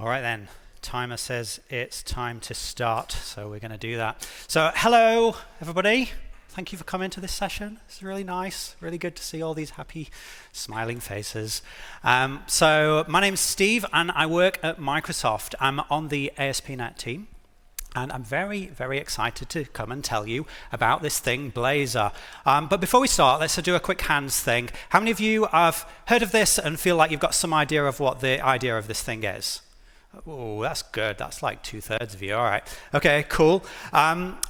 All right then, timer says it's time to start, so we're going to do that. So hello everybody, thank you for coming to this session. It's really nice, really good to see all these happy smiling faces. So my name's Steve and I work at Microsoft. I'm on the ASP.NET team. And I'm very, very excited to come and tell you about this thing, Blazor. But before we start, let's do a quick hands thing. How many of you have heard of this and feel like you've got some idea of what the idea of this thing is? Oh, that's good. That's like 2/3 of you. All right. Okay, cool.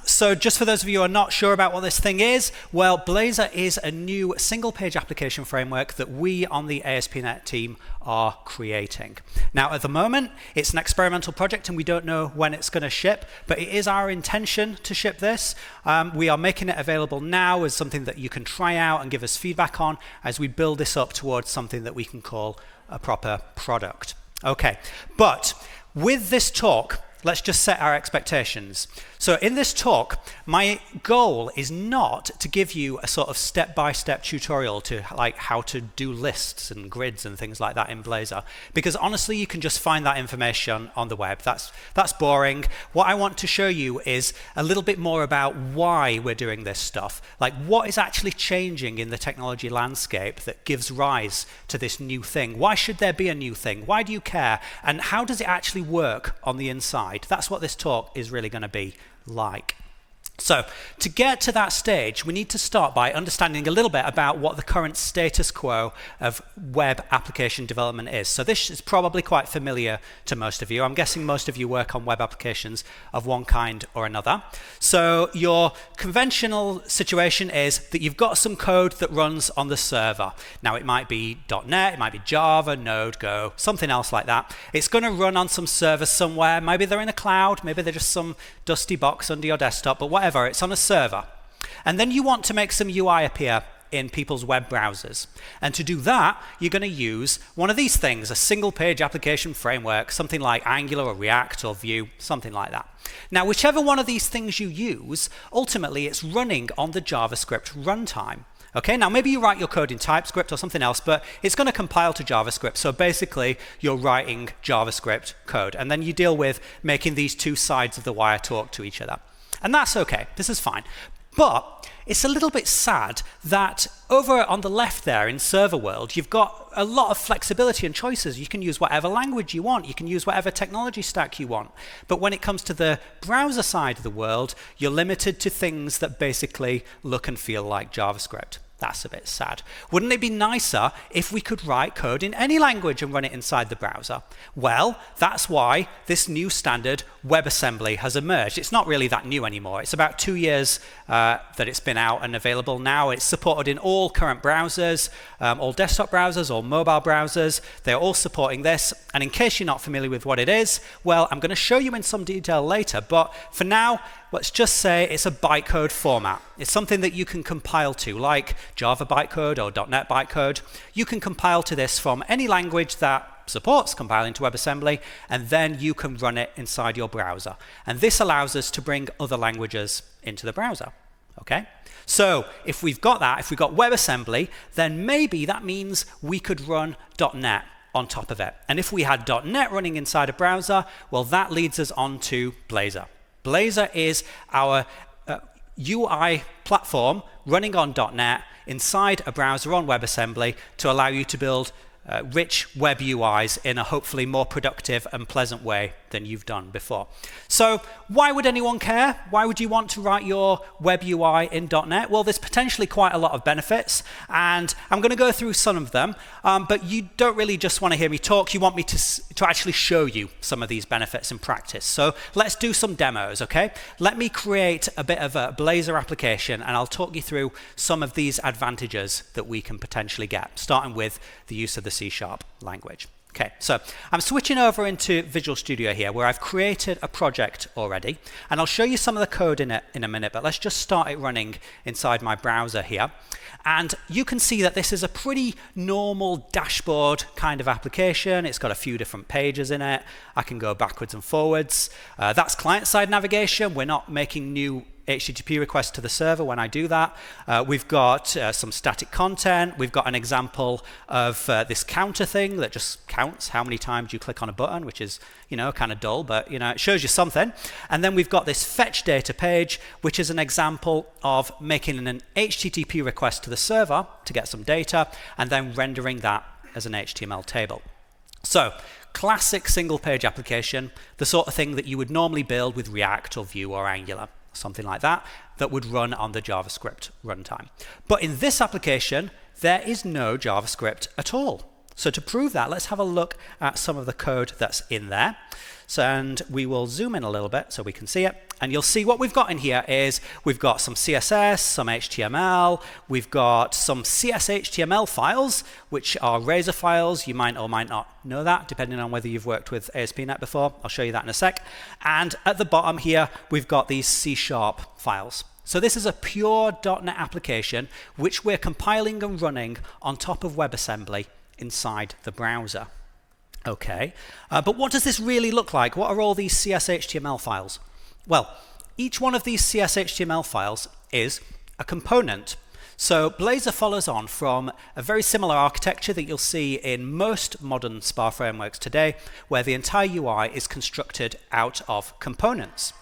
So just for those of you who are not sure about what this thing is, well, Blazor is a new single-page application framework that we on the ASP.NET team are creating. Now, at the moment, it's an experimental project and we don't know when it's going to ship, but it is our intention to ship this. We are making it available now as something that you can try out and give us feedback on as we build this up towards something that we can call a proper product. Okay, but with this talk, let's just set our expectations. So in this talk, my goal is not to give you a sort of step-by-step tutorial to like how to do lists and grids and things like that in Blazor, because honestly, you can just find that information on the web. That's boring. What I want to show you is a little bit more about why we're doing this stuff, like what is actually changing in the technology landscape that gives rise to this new thing. Why should there be a new thing? Why do you care? And how does it actually work on the inside? That's what this talk is really going to be like. So to get to that stage, we need to start by understanding a little bit about what the current status quo of web application development is. So this is probably quite familiar to most of you. I'm guessing most of you work on web applications of one kind or another. So your conventional situation is that you've got some code that runs on the server. Now it might be .NET, it might be Java, Node, Go, something else like that. It's going to run on some server somewhere. Maybe they're in the cloud, maybe they're just some dusty box under your desktop, but whatever, it's on a server. And then you want to make some UI appear in people's web browsers. And to do that, you're going to use one of these things, a single page application framework, something like Angular or React or Vue, something like that. Now, whichever one of these things you use, ultimately it's running on the JavaScript runtime. Okay, now maybe you write your code in TypeScript or something else, but it's going to compile to JavaScript. So basically, you're writing JavaScript code. And then you deal with making these two sides of the wire talk to each other. And that's okay. This is fine. But it's a little bit sad that over on the left there in server world, you've got a lot of flexibility and choices. You can use whatever language you want. You can use whatever technology stack you want. But when it comes to the browser side of the world, you're limited to things that basically look and feel like JavaScript. That's a bit sad. Wouldn't it be nicer if we could write code in any language and run it inside the browser? Well, that's why this new standard WebAssembly has emerged. It's not really that new anymore. It's about 2 years that it's been out and available now. It's supported in all current browsers, all desktop browsers, all mobile browsers. They're all supporting this. And in case you're not familiar with what it is, well, I'm going to show you in some detail later. But for now, let's just say it's a bytecode format. It's something that you can compile to, like Java bytecode or .NET bytecode. You can compile to this from any language that supports compiling to WebAssembly, and then you can run it inside your browser. And this allows us to bring other languages into the browser. Okay? So if we've got that, if we've got WebAssembly, then maybe that means we could run .NET on top of it. And if we had .NET running inside a browser, well, that leads us on to Blazor. Blazor is our UI platform running on .NET inside a browser on WebAssembly to allow you to build rich web UIs in a hopefully more productive and pleasant way than you've done before. So why would anyone care? Why would you want to write your web UI in .NET? Well, there's potentially quite a lot of benefits, and I'm going to go through some of them, but you don't really just want to hear me talk. You want me to actually show you some of these benefits in practice. So let's do some demos, okay? Let me create a bit of a Blazor application, and I'll talk you through some of these advantages that we can potentially get, starting with the use of the C# language. Okay, so I'm switching over into Visual Studio here, where I've created a project already, and I'll show you some of the code in it in a minute, but let's just start it running inside my browser here. And you can see that this is a pretty normal dashboard kind of application. It's got a few different pages in it. I can go backwards and forwards. That's client-side navigation. We're not making new HTTP requests to the server when I do that. We've got some static content. We've got an example of this counter thing that just counts how many times you click on a button, which is, kind of dull, but, it shows you something. And then we've got this fetch data page, which is an example of making an HTTP request to the server to get some data and then rendering that as an HTML table. So, classic single-page application, the sort of thing that you would normally build with React or Vue or Angular, something like that, that would run on the JavaScript runtime. But in this application, there is no JavaScript at all. So to prove that, let's have a look at some of the code that's in there. And we will zoom in a little bit so we can see it. And you'll see what we've got in here is we've got some CSS, some HTML, we've got some CSHTML files, which are Razor files. You might or might not know that, depending on whether you've worked with ASP.NET before. I'll show you that in a sec. And at the bottom here, we've got these C# files. So this is a pure .NET application, which we're compiling and running on top of WebAssembly inside the browser. Okay, but what does this really look like? What are all these CSHTML files? Well, each one of these CSHTML files is a component. So Blazor follows on from a very similar architecture that you'll see in most modern SPA frameworks today, where the entire UI is constructed out of components.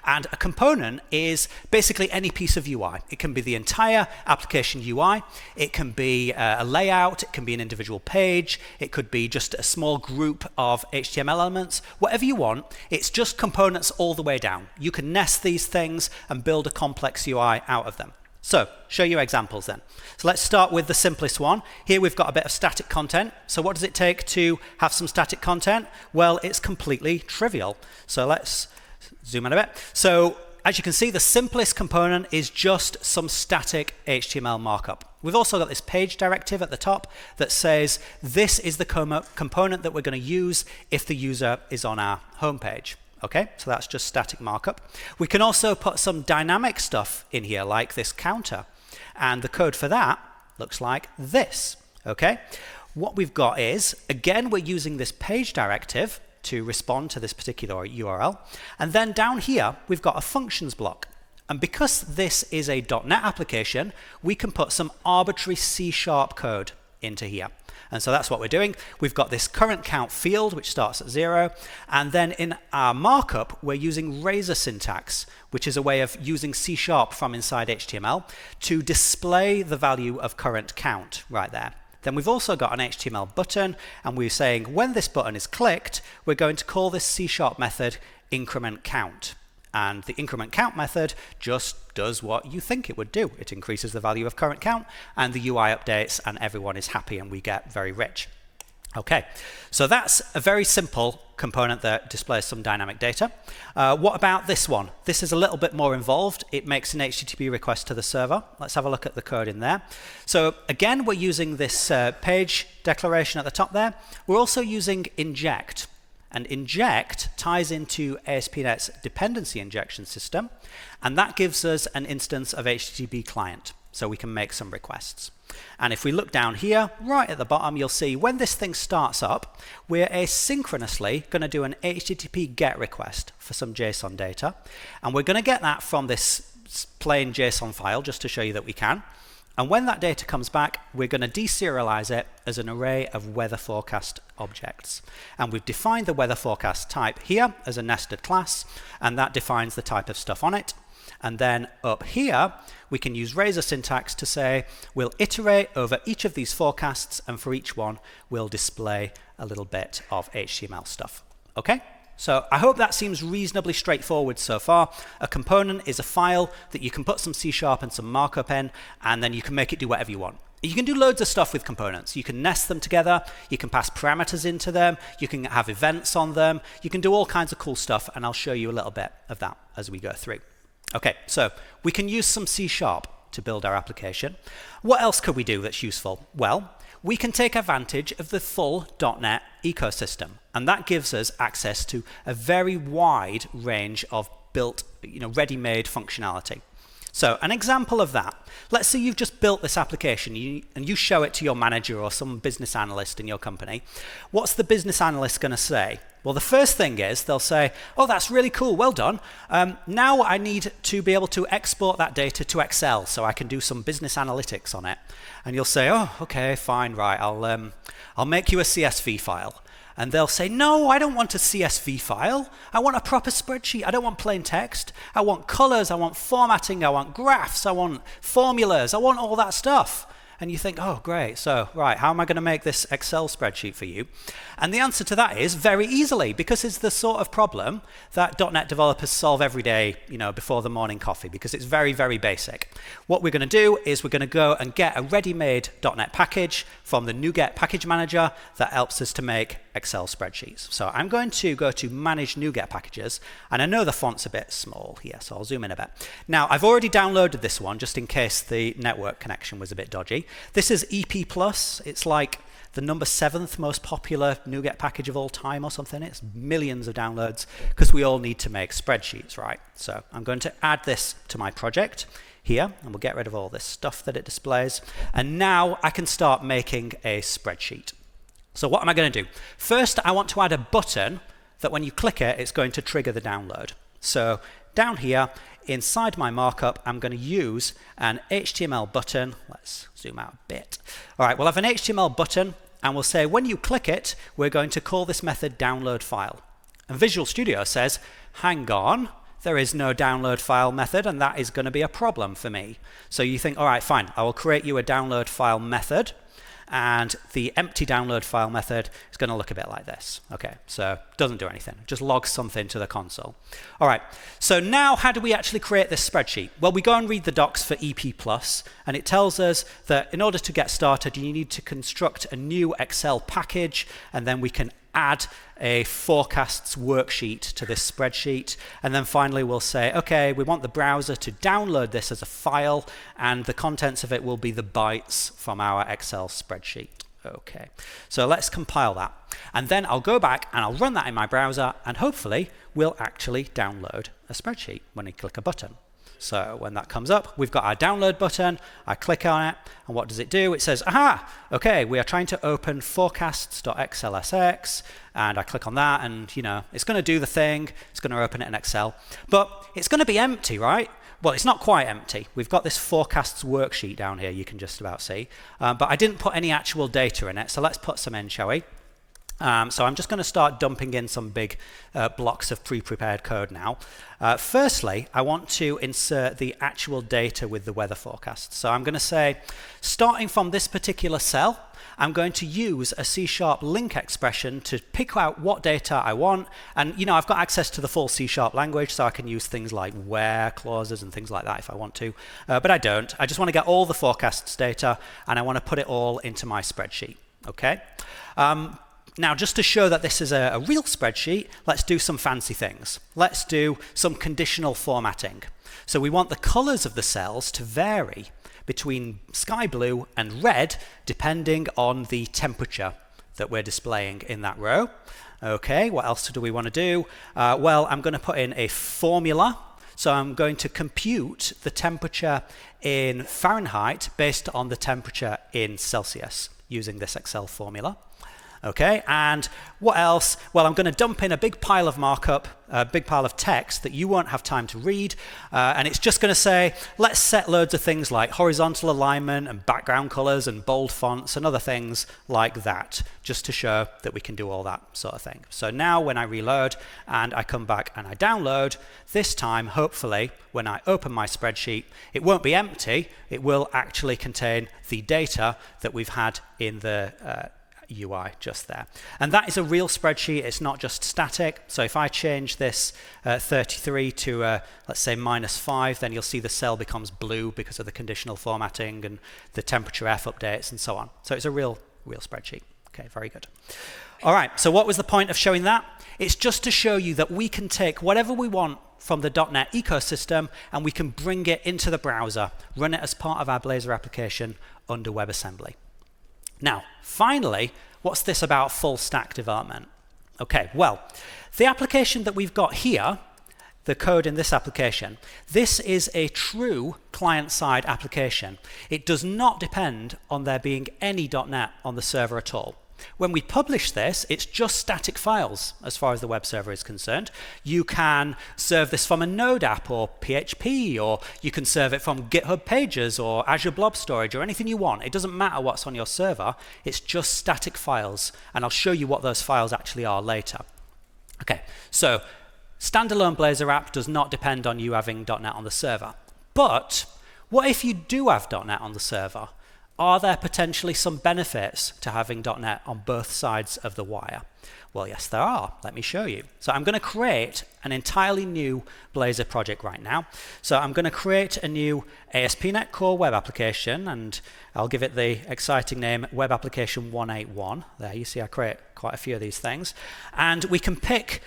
And a component is basically any piece of UI. It can be the entire application UI, it can be a layout, it can be an individual page, it could be just a small group of HTML elements, whatever you want. It's just components all the way down. You can nest these things and build a complex UI out of them. So, show you examples then. So let's start with the simplest one. Here we've got a bit of static content. So what does it take to have some static content? Well, it's completely trivial. So let's zoom in a bit. So as you can see, the simplest component is just some static HTML markup. We've also got this page directive at the top that says this is the component that we're going to use if the user is on our home page. Okay, so that's just static markup. We can also put some dynamic stuff in here, like this counter. And the code for that looks like this. Okay, what we've got is, again, we're using this page directive to respond to this particular URL. And then down here, we've got a functions block. And because this is a .NET application, we can put some arbitrary C# code into here. And so that's what we're doing. We've got this current count field, which starts at 0. And then in our markup, we're using Razor syntax, which is a way of using C# from inside HTML to display the value of current count right there. Then we've also got an HTML button, and we're saying when this button is clicked, we're going to call this C# method increment count. And the increment count method just does what you think it would do. It increases the value of current count, and the UI updates, and everyone is happy, and we get very rich. Okay, so that's a very simple component that displays some dynamic data. What about this one? This is a little bit more involved. It makes an HTTP request to the server. Let's have a look at the code in there. So again, we're using this page declaration at the top there. We're also using inject. And inject ties into ASP.NET's dependency injection system, and that gives us an instance of HTTP client, so we can make some requests. And if we look down here, right at the bottom, you'll see when this thing starts up, we're asynchronously going to do an HTTP GET request for some JSON data, and we're going to get that from this plain JSON file, just to show you that we can. And when that data comes back, we're going to deserialize it as an array of weather forecast objects. And we've defined the weather forecast type here as a nested class, and that defines the type of stuff on it. And then up here, we can use Razor syntax to say we'll iterate over each of these forecasts, and for each one, we'll display a little bit of HTML stuff. Okay? So I hope that seems reasonably straightforward so far. A component is a file that you can put some C# and some markup in, and then you can make it do whatever you want. You can do loads of stuff with components. You can nest them together, you can pass parameters into them, you can have events on them, you can do all kinds of cool stuff, and I'll show you a little bit of that as we go through. Okay, so we can use some C# to build our application. What else could we do that's useful? Well, we can take advantage of the full .NET ecosystem, and that gives us access to a very wide range of built, ready-made functionality. So an example of that, let's say you've just built this application and you show it to your manager or some business analyst in your company. What's the business analyst going to say? Well, the first thing is they'll say, oh, that's really cool, well done. Now I need to be able to export that data to Excel so I can do some business analytics on it. And you'll say, oh, okay, fine, right, I'll make you a CSV file. And they'll say, no, I don't want a CSV file. I want a proper spreadsheet. I don't want plain text. I want colors, I want formatting, I want graphs, I want formulas, I want all that stuff. And you think, oh, great, so, right, how am I going to make this Excel spreadsheet for you? And the answer to that is very easily, because it's the sort of problem that .NET developers solve every day, before the morning coffee, because it's very, very basic. What we're going to do is we're going to go and get a ready-made .NET package from the NuGet package manager that helps us to make Excel spreadsheets. So I'm going to go to Manage NuGet Packages, and I know the font's a bit small here, so I'll zoom in a bit. Now, I've already downloaded this one, just in case the network connection was a bit dodgy. This is EP+. It's like the number 7th most popular NuGet package of all time or something. It's millions of downloads because we all need to make spreadsheets, right? So I'm going to add this to my project here, and we'll get rid of all this stuff that it displays. And now I can start making a spreadsheet. So what am I going to do? First, I want to add a button that when you click it, it's going to trigger the download. So down here, inside my markup, I'm going to use an HTML button. Let's zoom out a bit. All right, we'll have an HTML button, and we'll say when you click it, we're going to call this method download file. And Visual Studio says, hang on, there is no download file method, and that is going to be a problem for me. So you think, all right, fine, I will create you a download file method. And the empty download file method is going to look a bit like this. Okay, so it doesn't do anything, just logs something to the console. All right, so now how do we actually create this spreadsheet? Well, we go and read the docs for EP+, and it tells us that in order to get started, you need to construct a new Excel package, and then we can add a forecasts worksheet to this spreadsheet. And then finally we'll say, okay, we want the browser to download this as a file, and the contents of it will be the bytes from our Excel spreadsheet. Okay, so let's compile that. And then I'll go back and I'll run that in my browser, and hopefully we'll actually download a spreadsheet when I click a button. So when that comes up, we've got our download button. I click on it, and what does it do? It says, aha, okay, we are trying to open forecasts.xlsx, and I click on that, and it's going to do the thing. It's going to open it in Excel, but it's going to be empty, right? Well, it's not quite empty. We've got this forecasts worksheet down here, you can just about see, but I didn't put any actual data in it, so let's put some in, shall we? So I'm just going to start dumping in some big blocks of pre-prepared code now. Firstly, I want to insert the actual data with the weather forecast. So I'm going to say, starting from this particular cell, I'm going to use a C# link expression to pick out what data I want. And I've got access to the full C# language, so I can use things like where clauses and things like that if I want to. But I don't. I just want to get all the forecasts data, and I want to put it all into my spreadsheet. Okay? Now, just to show that this is a real spreadsheet, let's do some fancy things. Let's do some conditional formatting. So we want the colors of the cells to vary between sky blue and red, depending on the temperature that we're displaying in that row. Okay, what else do we want to do? Well, I'm going to put in a formula. So I'm going to compute the temperature in Fahrenheit based on the temperature in Celsius using this Excel formula. Okay, and what else? Well, I'm going to dump in a big pile of markup, a big pile of text that you won't have time to read, and it's just going to say, let's set loads of things like horizontal alignment and background colors and bold fonts and other things like that, just to show that we can do all that sort of thing. So now when I reload and I come back and I download, this time, hopefully, when I open my spreadsheet, it won't be empty, it will actually contain the data that we've had in the UI just there. And that is a real spreadsheet, it's not just static. So if I change this 33 to let's say -5, then you'll see the cell becomes blue because of the conditional formatting and the temperature F updates and so on. So it's a real spreadsheet. Okay, very good. All right, so what was the point of showing that? It's just to show you that we can take whatever we want from the .NET ecosystem and we can bring it into the browser, run it as part of our Blazor application under WebAssembly. Now, finally, what's this about full stack development? Okay, well, the application that we've got here, the code in this application, this is a true client-side application. It does not depend on there being any .NET on the server at all. When we publish this, it's just static files as far as the web server is concerned. You can serve this from a Node app or PHP, or you can serve it from GitHub Pages or Azure Blob Storage or anything you want. It doesn't matter what's on your server. It's just static files, and I'll show you what those files actually are later. Okay, so standalone Blazor app does not depend on you having .NET on the server. But what if you do have .NET on the server? Are there potentially some benefits to having .NET on both sides of the wire? Well, yes, there are. Let me show you. So I'm going to create an entirely new Blazor project right now. So I'm going to create a new ASP.NET Core web application, and I'll give it the exciting name Web Application 181. There, you see I create quite a few of these things. And we can pick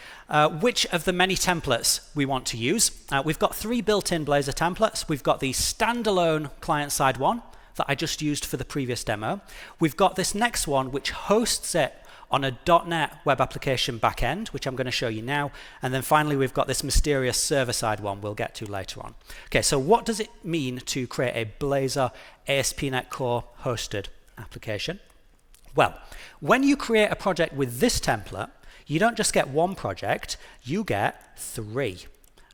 which of the many templates we want to use. We've got 3 built-in Blazor templates. We've got the standalone client-side one that I just used for the previous demo. We've got this next one which hosts it on a .NET web application backend, which I'm going to show you now. And then finally, we've got this mysterious server-side one we'll get to later on. Okay, so what does it mean to create a Blazor ASP.NET Core hosted application? Well, when you create a project with this template, you don't just get one project, you get 3.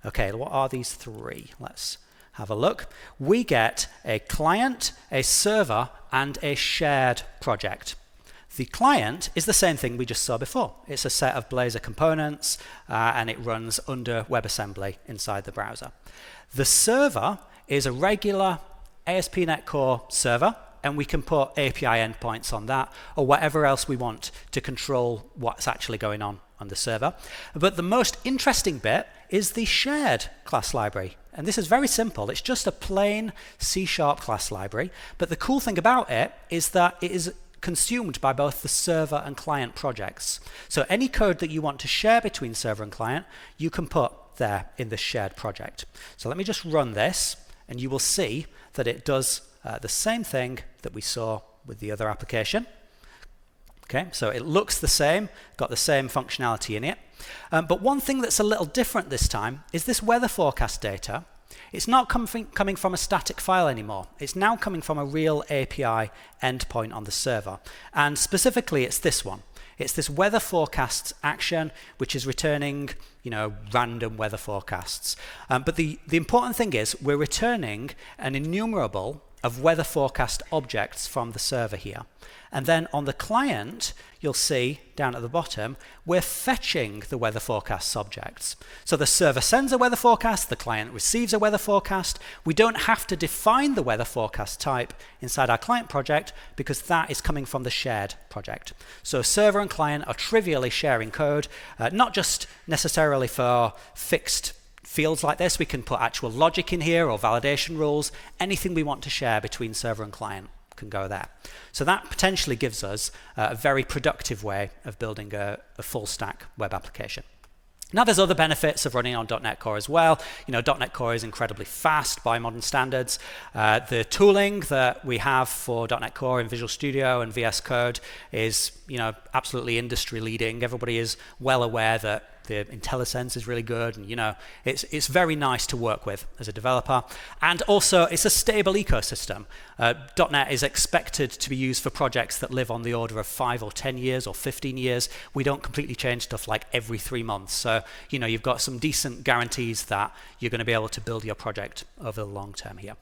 Okay, what are these 3? Let's have a look. We get a client, a server, and a shared project. The client is the same thing we just saw before. It's a set of Blazor components, and it runs under WebAssembly inside the browser. The server is a regular ASP.NET Core server, and we can put API endpoints on that, or whatever else we want to control what's actually going on the server. But the most interesting bit is the shared class library. And this is very simple. It's just a plain C# class library. But the cool thing about it is that it is consumed by both the server and client projects. So any code that you want to share between server and client, you can put there in the shared project. So let me just run this, and you will see that it does the same thing that we saw with the other application. Okay, so it looks the same, got the same functionality in it. But one thing that's a little different this time is this weather forecast data. It's not coming from a static file anymore. It's now coming from a real API endpoint on the server. And specifically, it's this one. It's this weather forecasts action, which is returning, random weather forecasts. But the important thing is we're returning an enumerable of weather forecast objects from the server here. And then on the client, you'll see down at the bottom, we're fetching the weather forecasts objects. So the server sends a weather forecast, the client receives a weather forecast. We don't have to define the weather forecast type inside our client project because that is coming from the shared project. So server and client are trivially sharing code, not just necessarily for fixed fields like this. We can put actual logic in here or validation rules. Anything we want to share between server and client can go there. So that potentially gives us a very productive way of building a full stack web application. Now there's other benefits of running on .NET Core as well. .NET Core is incredibly fast by modern standards. The tooling that we have for .NET Core in Visual Studio and VS Code is absolutely industry leading. Everybody is well aware that the IntelliSense is really good, and it's very nice to work with as a developer. And also, it's a stable ecosystem. .NET is expected to be used for projects that live on the order of 5 or 10 years or 15 years. We don't completely change stuff like every 3 months. So, you've got some decent guarantees that you're going to be able to build your project over the long term here.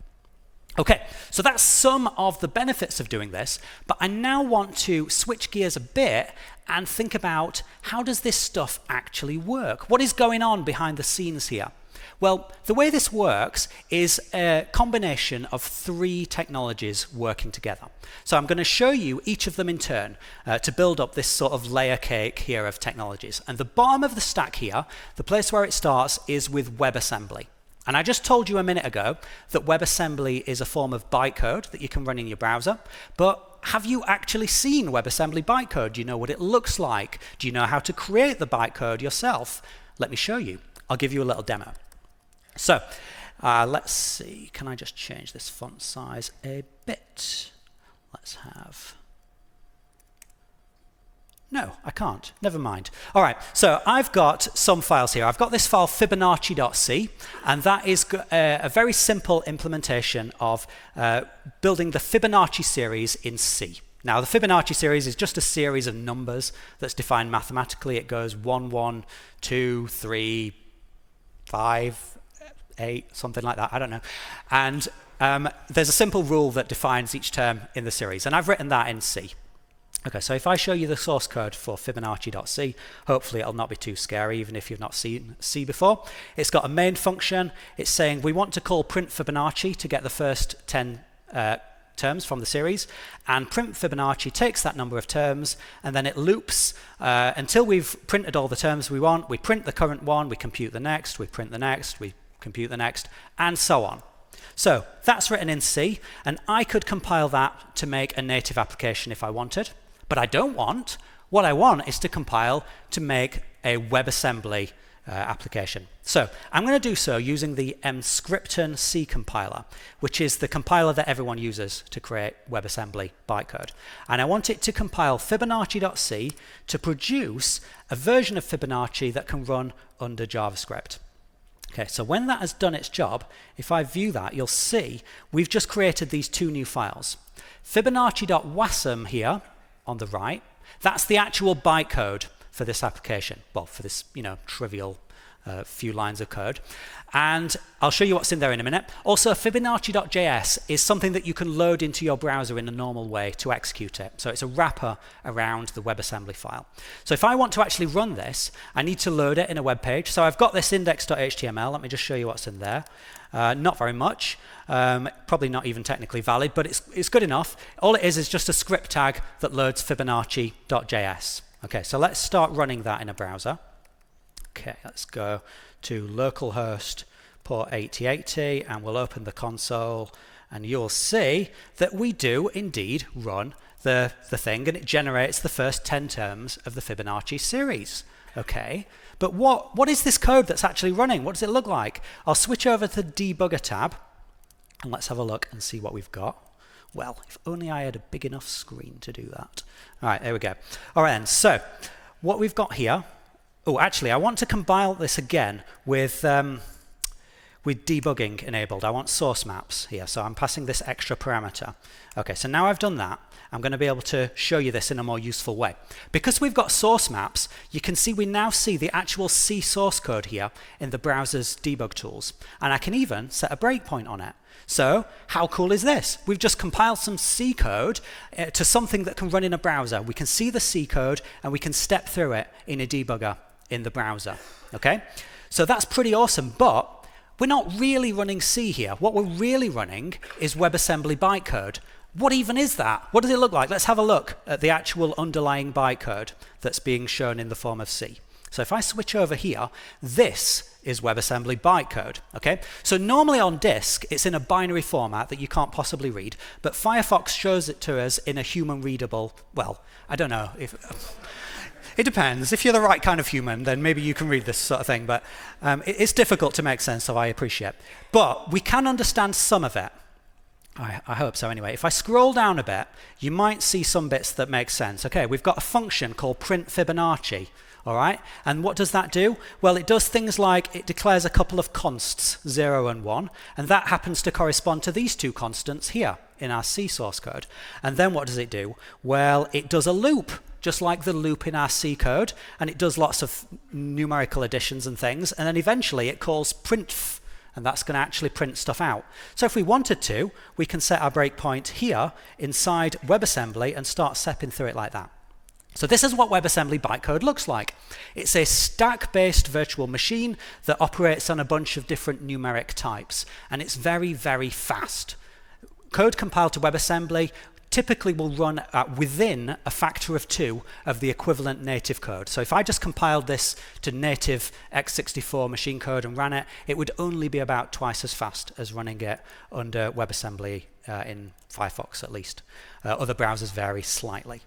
Okay, so that's some of the benefits of doing this, but I now want to switch gears a bit and think about how does this stuff actually work? What is going on behind the scenes here? Well, the way this works is a combination of 3 technologies working together. So I'm going to show you each of them in turn to build up this sort of layer cake here of technologies. And the bottom of the stack here, the place where it starts, is with WebAssembly. And I just told you a minute ago that WebAssembly is a form of bytecode that you can run in your browser. But have you actually seen WebAssembly bytecode? Do you know what it looks like? Do you know how to create the bytecode yourself? Let me show you. I'll give you a little demo. So let's see. Can I just change this font size a bit? Let's have... No, I can't. Never mind. All right, so I've got some files here. I've got this file fibonacci.c, and that is a very simple implementation of building the Fibonacci series in C. Now, the Fibonacci series is just a series of numbers that's defined mathematically. It goes 1, 1, 2, 3, 5, 8, something like that. I don't know. And there's a simple rule that defines each term in the series, and I've written that in C. Okay, so if I show you the source code for Fibonacci.c, hopefully it'll not be too scary, even if you've not seen C before. It's got a main function. It's saying we want to call print Fibonacci to get the first 10 terms from the series, and print Fibonacci takes that number of terms, and then it loops until we've printed all the terms we want. We print the current one, we compute the next, we print the next, we compute the next, and so on. So that's written in C, and I could compile that to make a native application if I wanted. But I don't want. What I want is to compile to make a WebAssembly application. So I'm going to do so using the emscripten C compiler, which is the compiler that everyone uses to create WebAssembly bytecode. And I want it to compile Fibonacci.c to produce a version of Fibonacci that can run under JavaScript. Okay, so when that has done its job, if I view that, you'll see we've just created these two new files. Fibonacci.wasm here on the right, that's the actual bytecode for this application. Well, for this, trivial few lines of code. And I'll show you what's in there in a minute. Also, Fibonacci.js is something that you can load into your browser in a normal way to execute it. So it's a wrapper around the WebAssembly file. So if I want to actually run this, I need to load it in a web page. So I've got this index.html. Let me just show you what's in there. Not very much. Probably not even technically valid, but it's good enough. All it is just a script tag that loads Fibonacci.js. Okay, so let's start running that in a browser. Okay, let's go to localhost port 8080, and we'll open the console, and you'll see that we do indeed run the thing, and it generates the first 10 terms of the Fibonacci series. Okay, but what is this code that's actually running? What does it look like? I'll switch over to the debugger tab, and let's have a look and see what we've got. Well, if only I had a big enough screen to do that. All right, there we go. All right, then, so what we've got here. Oh, actually, I want to compile this again with debugging enabled. I want source maps here, so I'm passing this extra parameter. Okay, so now I've done that, I'm going to be able to show you this in a more useful way. Because we've got source maps, you can see we now see the actual C source code here in the browser's debug tools. And I can even set a breakpoint on it. So how cool is this? We've just compiled some C code to something that can run in a browser. We can see the C code, and we can step through it in a debugger in the browser. Okay, so that's pretty awesome, but we're not really running C here. What we're really running is WebAssembly bytecode. What even is that? What does it look like? Let's have a look at the actual underlying bytecode that's being shown in the form of C. So if I switch over here, this is WebAssembly bytecode. Okay, so normally on disk it's in a binary format that you can't possibly read, but Firefox shows it to us in a human readable, well, I don't know if it depends. If you're the right kind of human, then maybe you can read this sort of thing, but it's difficult to make sense of, I appreciate. But we can understand some of it. I hope so anyway. If I scroll down a bit, you might see some bits that make sense. Okay, we've got a function called print Fibonacci. All right, and what does that do? Well, it does things like it declares a couple of consts, 0 and 1, and that happens to correspond to these two constants here in our C source code. And then what does it do? Well, it does a loop, just like the loop in our C code, and it does lots of numerical additions and things, and then eventually it calls printf, and that's going to actually print stuff out. So if we wanted to, we can set our breakpoint here inside WebAssembly and start stepping through it like that. So this is what WebAssembly bytecode looks like. It's a stack-based virtual machine that operates on a bunch of different numeric types, and it's very, very fast. Code compiled to WebAssembly typically will run within a factor of 2 of the equivalent native code. So if I just compiled this to native x64 machine code and ran it, it would only be about twice as fast as running it under WebAssembly in Firefox at least. Other browsers vary slightly.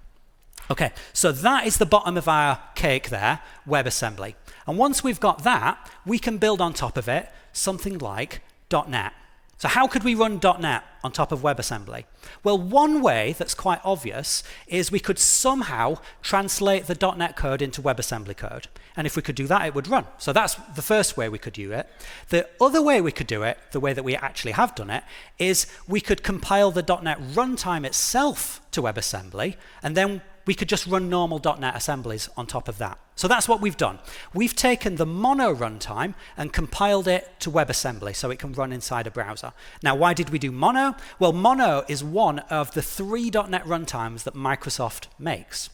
Okay, so that is the bottom of our cake there, WebAssembly. And once we've got that, we can build on top of it something like .NET. So how could we run .NET on top of WebAssembly? Well, one way that's quite obvious is we could somehow translate the .NET code into WebAssembly code. And if we could do that, it would run. So that's the first way we could do it. The other way we could do it, the way that we actually have done it, is we could compile the .NET runtime itself to WebAssembly, and then we could just run normal .NET assemblies on top of that. So that's what we've done. We've taken the mono runtime and compiled it to WebAssembly so it can run inside a browser. Now, why did we do mono? Well, mono is one of the 3 .NET runtimes that Microsoft makes.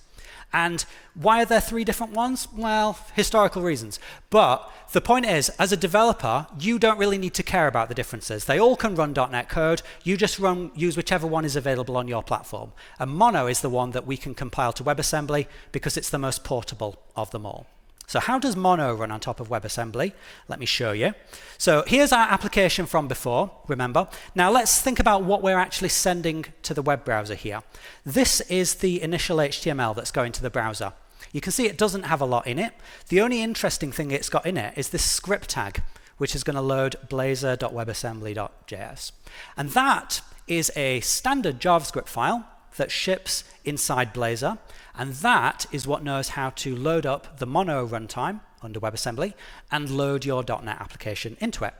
And why are there 3 different ones? Well, historical reasons. But the point is, as a developer, you don't really need to care about the differences. They all can run .NET code. You just use whichever one is available on your platform. And mono is the one that we can compile to WebAssembly because it's the most portable of them all. So how does mono run on top of WebAssembly? Let me show you. So here's our application from before, remember. Now let's think about what we're actually sending to the web browser here. This is the initial HTML that's going to the browser. You can see it doesn't have a lot in it. The only interesting thing it's got in it is this script tag, which is going to load blazor.webassembly.js. And that is a standard JavaScript file that ships inside Blazor, and that is what knows how to load up the mono runtime under WebAssembly and load your .NET application into it.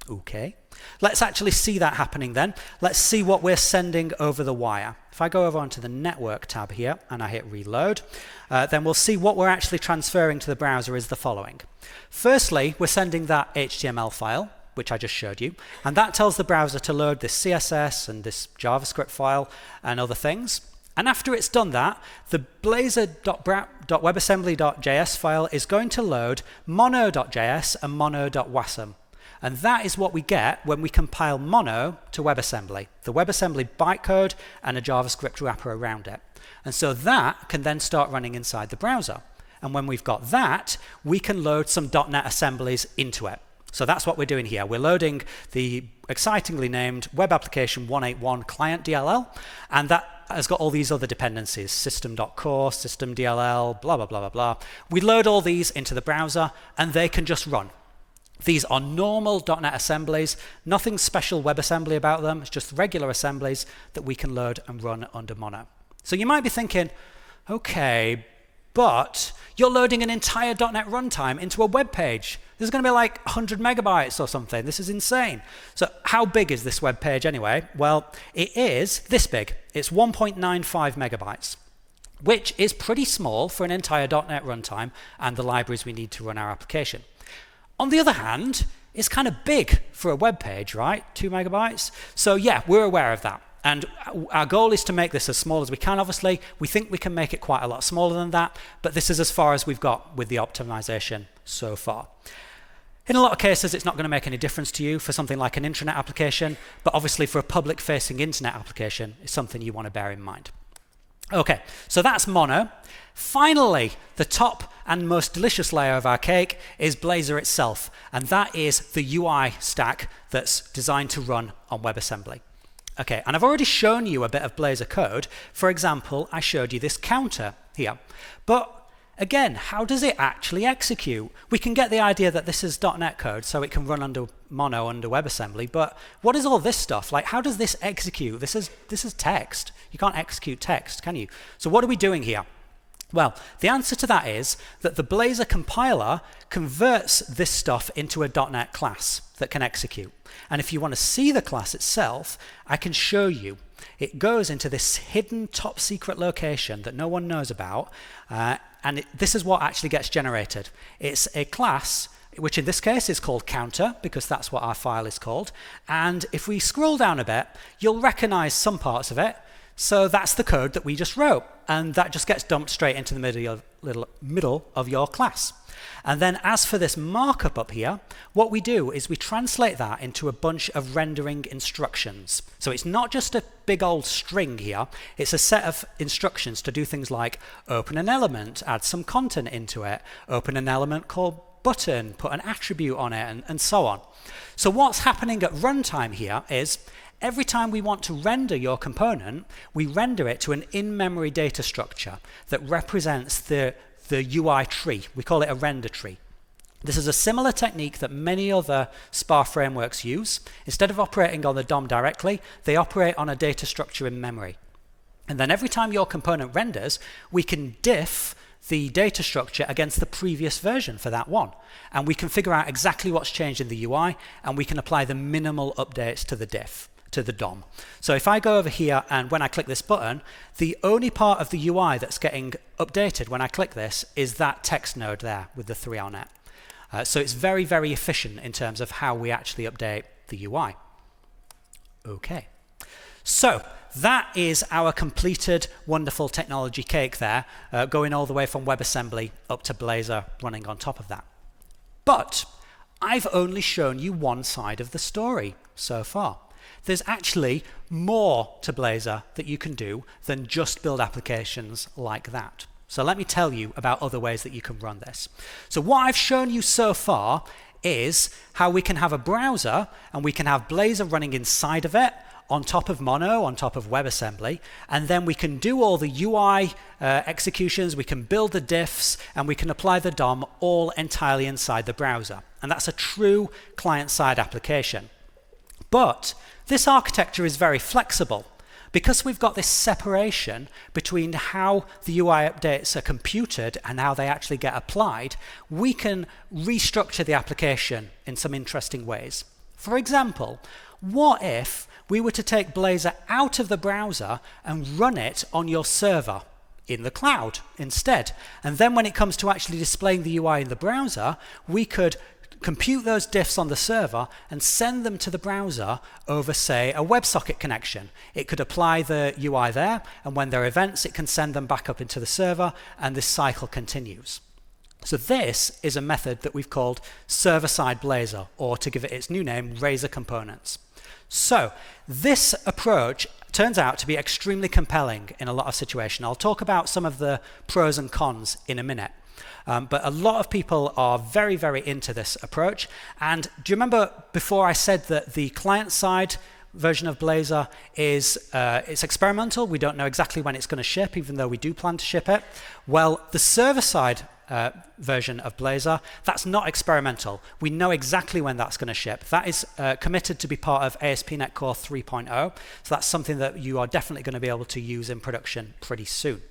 Okay, let's actually see that happening then. Let's see what we're sending over the wire. If I go over onto the network tab here and I hit reload, then we'll see what we're actually transferring to the browser is the following. Firstly, we're sending that HTML file, which I just showed you, and that tells the browser to load this CSS and this JavaScript file and other things. And after it's done that, the blazor.webassembly.js file is going to load mono.js and mono.wasm. And that is what we get when we compile mono to WebAssembly, the WebAssembly bytecode and a JavaScript wrapper around it. And so that can then start running inside the browser. And when we've got that, we can load some .NET assemblies into it. So that's what we're doing here. We're loading the excitingly named Web Application 181 Client DLL, and that has got all these other dependencies, system.core, system.dll, blah, blah, blah, blah, blah. We load all these into the browser, and they can just run. These are normal .NET assemblies, nothing special WebAssembly about them. It's just regular assemblies that we can load and run under mono. So you might be thinking, okay, but you're loading an entire .NET runtime into a web page. This is going to be like 100 megabytes or something. This is insane. So how big is this web page anyway? Well, it is this big. It's 1.95 megabytes, which is pretty small for an entire .NET runtime and the libraries we need to run our application. On the other hand, it's kind of big for a web page, right? 2 megabytes. So yeah, we're aware of that. And our goal is to make this as small as we can, obviously. We think we can make it quite a lot smaller than that, but this is as far as we've got with the optimization so far. In a lot of cases, it's not going to make any difference to you for something like an intranet application, but obviously for a public-facing internet application, it's something you want to bear in mind. Okay, so that's mono. Finally, the top and most delicious layer of our cake is Blazor itself, and that is the UI stack that's designed to run on WebAssembly. Okay, and I've already shown you a bit of Blazor code. For example, I showed you this counter here. But again, how does it actually execute? We can get the idea that this is .NET code, so it can run under mono under WebAssembly, but what is all this stuff? Like, how does this execute? This is text. You can't execute text, can you? So what are we doing here? Well, the answer to that is that the Blazor compiler converts this stuff into a .NET class that can execute. And if you want to see the class itself, I can show you. It goes into this hidden top secret location that no one knows about, and this is what actually gets generated. It's a class, which in this case is called counter, because that's what our file is called. And if we scroll down a bit, you'll recognize some parts of it. So that's the code that we just wrote, and that just gets dumped straight into the middle of your class. And then as for this markup up here, what we do is we translate that into a bunch of rendering instructions. So it's not just a big old string here, it's a set of instructions to do things like open an element, add some content into it, open an element called button, put an attribute on it, and so on. So what's happening at runtime here is every time we want to render your component, we render it to an in-memory data structure that represents the UI tree. We call it a render tree. This is a similar technique that many other SPA frameworks use. Instead of operating on the DOM directly, they operate on a data structure in memory. And then every time your component renders, we can diff the data structure against the previous version for that one. And we can figure out exactly what's changed in the UI, and we can apply the minimal updates to the diff, to the DOM. So if I go over here and when I click this button, the only part of the UI that's getting updated when I click this is that text node there with the 3 on it. So it's very, very efficient in terms of how we actually update the UI. Okay. So that is our completed wonderful technology cake there, going all the way from WebAssembly up to Blazor running on top of that. But I've only shown you one side of the story so far. There's actually more to Blazor that you can do than just build applications like that. So let me tell you about other ways that you can run this. So what I've shown you so far is how we can have a browser and we can have Blazor running inside of it on top of Mono, on top of WebAssembly, and then we can do all the UI executions, we can build the diffs, and we can apply the DOM all entirely inside the browser. And that's a true client-side application. But this architecture is very flexible. Because we've got this separation between how the UI updates are computed and how they actually get applied, we can restructure the application in some interesting ways. For example, what if we were to take Blazor out of the browser and run it on your server in the cloud instead? And then when it comes to actually displaying the UI in the browser, we could compute those diffs on the server and send them to the browser over, say, a WebSocket connection. It could apply the UI there, and when there are events, it can send them back up into the server, and this cycle continues. So this is a method that we've called server-side Blazor, or to give it its new name, Razor Components. So this approach turns out to be extremely compelling in a lot of situations. I'll talk about some of the pros and cons in a minute. But a lot of people are very, very into this approach. And do you remember before I said that the client-side version of Blazor is it's experimental? We don't know exactly when it's going to ship, even though we do plan to ship it. Well, the server-side version of Blazor, that's not experimental. We know exactly when that's going to ship. That is committed to be part of ASP.NET Core 3.0. So that's something that you are definitely going to be able to use in production pretty soon.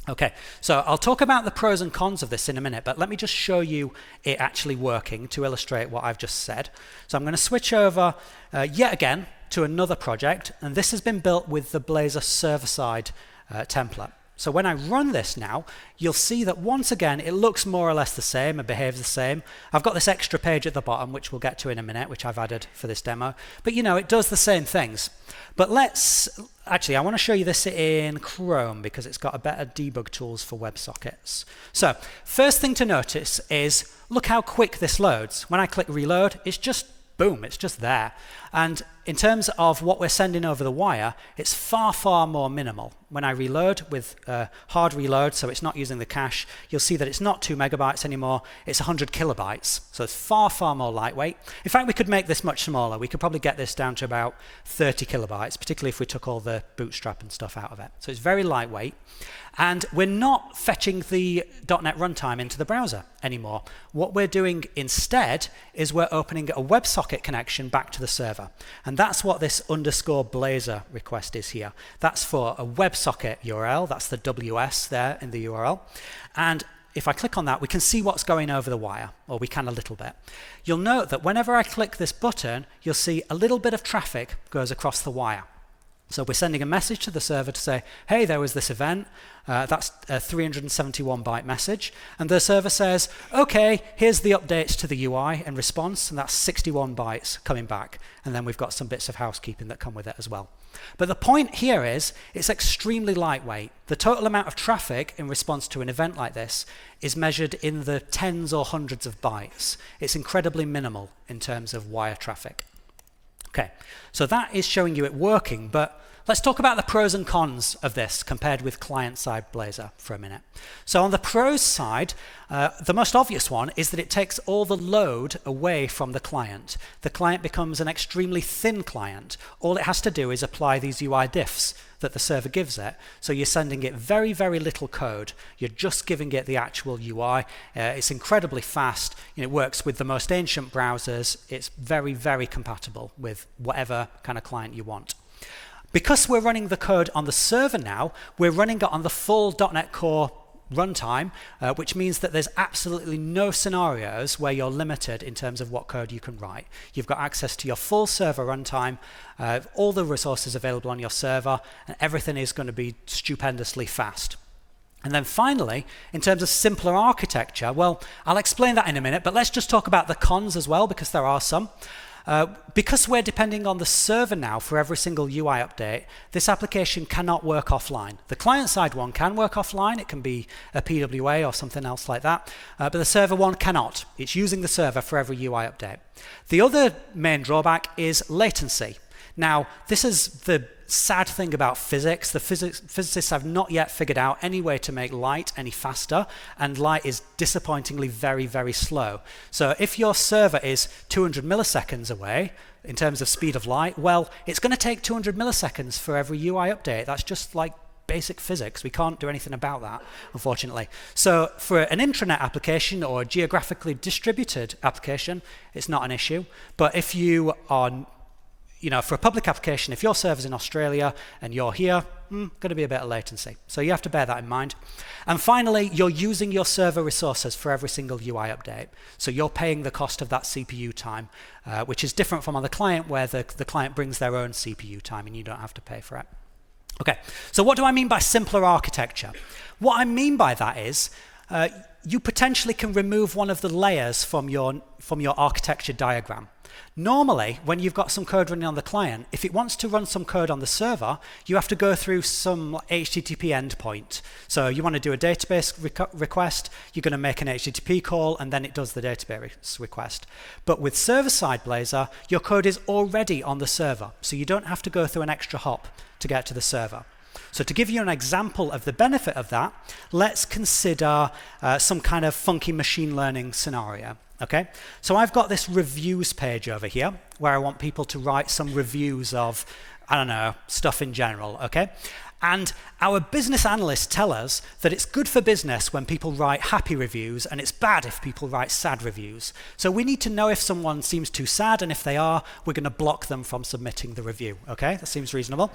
Okay, so I'll talk about the pros and cons of this in a minute, but let me just show you it actually working to illustrate what I've just said. So I'm going to switch over yet again to another project, and this has been built with the Blazor server-side template. So when I run this now, you'll see that once again it looks more or less the same and behaves the same. I've got this extra page at the bottom, which we'll get to in a minute, which I've added for this demo. But you know, it does the same things. But actually, I want to show you this in Chrome because it's got a better debug tools for WebSockets. So first thing to notice is, look how quick this loads. When I click reload, it's just boom, it's just there. And in terms of what we're sending over the wire, it's far, far more minimal. When I reload with hard reload, so it's not using the cache, you'll see that it's not 2 megabytes anymore, it's 100 kilobytes. So it's far, far more lightweight. In fact, we could make this much smaller. We could probably get this down to about 30 kilobytes, particularly if we took all the bootstrap and stuff out of it. So it's very lightweight. And we're not fetching the .NET runtime into the browser anymore. What we're doing instead is we're opening a WebSocket connection back to the server. And that's what this _Blazor request is here. That's for a WebSocket URL. That's the WS there in the URL. And if I click on that, we can see what's going over the wire, or we can a little bit. You'll note that whenever I click this button, you'll see a little bit of traffic goes across the wire. So we're sending a message to the server to say, hey, there was this event. That's a 371 byte message. And the server says, OK, here's the updates to the UI in response. And that's 61 bytes coming back. And then we've got some bits of housekeeping that come with it as well. But the point here is it's extremely lightweight. The total amount of traffic in response to an event like this is measured in the tens or hundreds of bytes. It's incredibly minimal in terms of wire traffic. Okay, so that is showing you it working, but Let's talk about the pros and cons of this compared with client-side Blazor for a minute. So on the pros side, the most obvious one is that it takes all the load away from the client. The client becomes an extremely thin client. All it has to do is apply these UI diffs that the server gives it. So you're sending it very, very little code. You're just giving it the actual UI. It's incredibly fast. It works with the most ancient browsers. It's very, very compatible with whatever kind of client you want. Because we're running the code on the server now, we're running it on the full .NET Core runtime, which means that there's absolutely no scenarios where you're limited in terms of what code you can write. You've got access to your full server runtime, all the resources available on your server, and everything is going to be stupendously fast. And then finally, in terms of simpler architecture, well, I'll explain that in a minute, but let's just talk about the cons as well, because there are some. Because we're depending on the server now for every single UI update, this application cannot work offline. The client-side one can work offline. It can be a PWA or something else like that. But the server one cannot. It's using the server for every UI update. The other main drawback is latency. Now, this is the sad thing about physics. The physicists have not yet figured out any way to make light any faster, and light is disappointingly very, very slow. So if your server is 200 milliseconds away in terms of speed of light, well, it's going to take 200 milliseconds for every UI update. That's just like basic physics. We can't do anything about that, unfortunately. So for an intranet application or a geographically distributed application, it's not an issue. But if you are for a public application, if your server's in Australia and you're here, going to be a bit of latency. So you have to bear that in mind. And finally, you're using your server resources for every single UI update. So you're paying the cost of that CPU time, which is different from on the client, where the client brings their own CPU time and you don't have to pay for it. Okay, so what do I mean by simpler architecture? What I mean by that is you potentially can remove one of the layers from your architecture diagram. Normally, when you've got some code running on the client, if it wants to run some code on the server, you have to go through some HTTP endpoint. So you want to do a database request, you're going to make an HTTP call, and then it does the database request. But with server-side Blazor, your code is already on the server, so you don't have to go through an extra hop to get to the server. So to give you an example of the benefit of that, let's consider some kind of funky machine learning scenario. Okay, so I've got this reviews page over here where I want people to write some reviews of, I don't know, stuff in general, okay? And our business analysts tell us that it's good for business when people write happy reviews and it's bad if people write sad reviews. So we need to know if someone seems too sad, and if they are, we're going to block them from submitting the review, okay? That seems reasonable.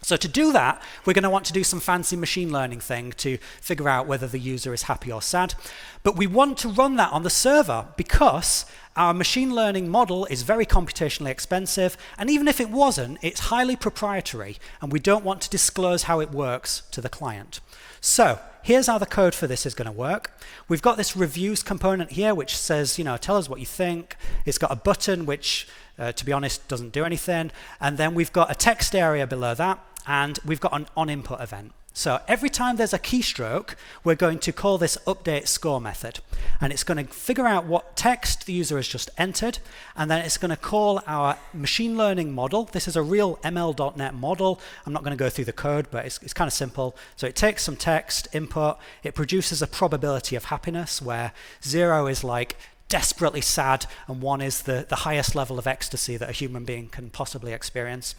So to do that, we're going to want to do some fancy machine learning thing to figure out whether the user is happy or sad. But we want to run that on the server because our machine learning model is very computationally expensive, and even if it wasn't, it's highly proprietary, and we don't want to disclose how it works to the client. So here's how the code for this is going to work. We've got this reviews component here, which says, tell us what you think. It's got a button, which, to be honest, doesn't do anything. And then we've got a text area below that, and we've got an onInput event. So every time there's a keystroke, we're going to call this update score method. And it's going to figure out what text the user has just entered, and then it's going to call our machine learning model. This is a real ML.NET model. I'm not going to go through the code, but it's kind of simple. So it takes some text input. It produces a probability of happiness, where 0 is like desperately sad, and 1 is the highest level of ecstasy that a human being can possibly experience.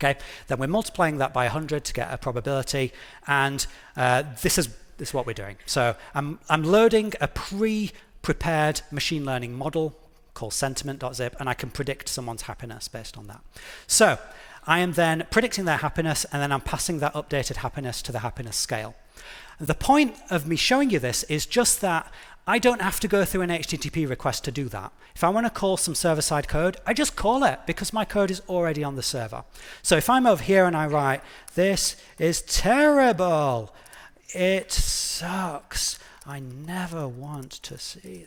Okay, then we're multiplying that by 100 to get a probability, and this is what we're doing. So I'm loading a pre-prepared machine learning model called sentiment.zip, and I can predict someone's happiness based on that. So I am then predicting their happiness, and then I'm passing that updated happiness to the happiness scale. The point of me showing you this is just that I don't have to go through an HTTP request to do that. If I want to call some server-side code, I just call it because my code is already on the server. So if I'm over here and I write, this is terrible, it sucks, I never want to see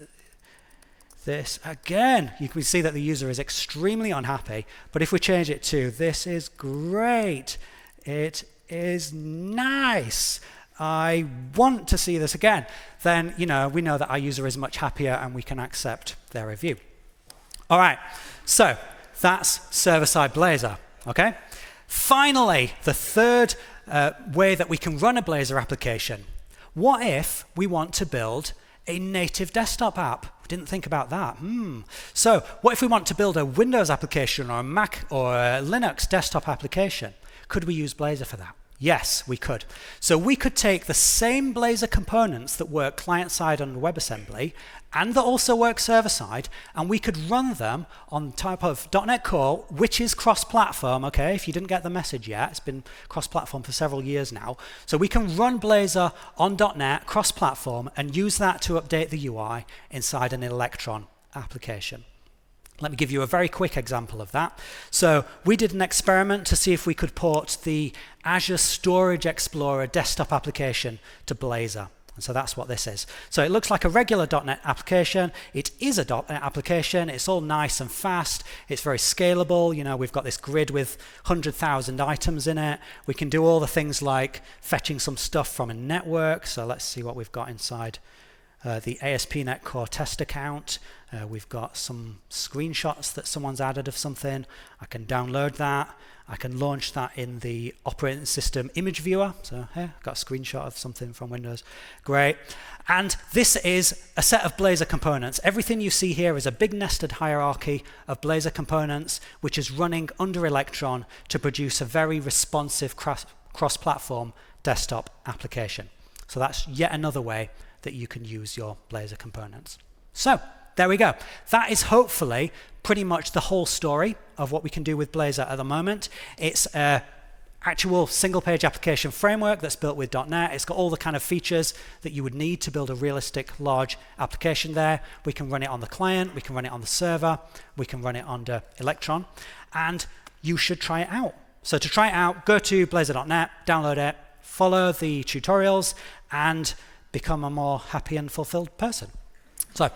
this again, you can see that the user is extremely unhappy. But if we change it to, this is great, it is nice, I want to see this again, then we know that our user is much happier and we can accept their review. All right, so that's server-side Blazor, okay? Finally, the third way that we can run a Blazor application. What if we want to build a native desktop app? We didn't think about that. So what if we want to build a Windows application or a Mac or a Linux desktop application? Could we use Blazor for that? Yes, we could. So we could take the same Blazor components that work client-side on WebAssembly and that also work server-side, and we could run them on type of .NET Core, which is cross-platform, okay? If you didn't get the message yet, it's been cross-platform for several years now. So we can run Blazor on .NET cross-platform and use that to update the UI inside an Electron application. Let me give you a very quick example of that. So we did an experiment to see if we could port the Azure Storage Explorer desktop application to Blazor. And so that's what this is. So it looks like a regular .NET application. It is a .NET application. It's all nice and fast. It's very scalable. You know, we've got this grid with 100,000 items in it. We can do all the things like fetching some stuff from a network. So let's see what we've got inside. The ASP.NET Core test account. We've got some screenshots that someone's added of something. I can download that. I can launch that in the operating system image viewer. So here, I've got a screenshot of something from Windows. Great. And this is a set of Blazor components. Everything you see here is a big nested hierarchy of Blazor components, which is running under Electron to produce a very responsive cross-platform desktop application. So that's yet another way that you can use your Blazor components. So there we go. That is hopefully pretty much the whole story of what we can do with Blazor at the moment. It's an actual single-page application framework that's built with .NET. It's got all the kind of features that you would need to build a realistic, large application there. We can run it on the client. We can run it on the server. We can run it under Electron. And you should try it out. So to try it out, go to blazor.net, download it, follow the tutorials, and become a more happy and fulfilled person. So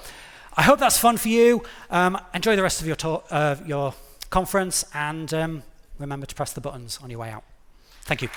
I hope that's fun for you. Enjoy the rest of your conference, and remember to press the buttons on your way out. Thank you.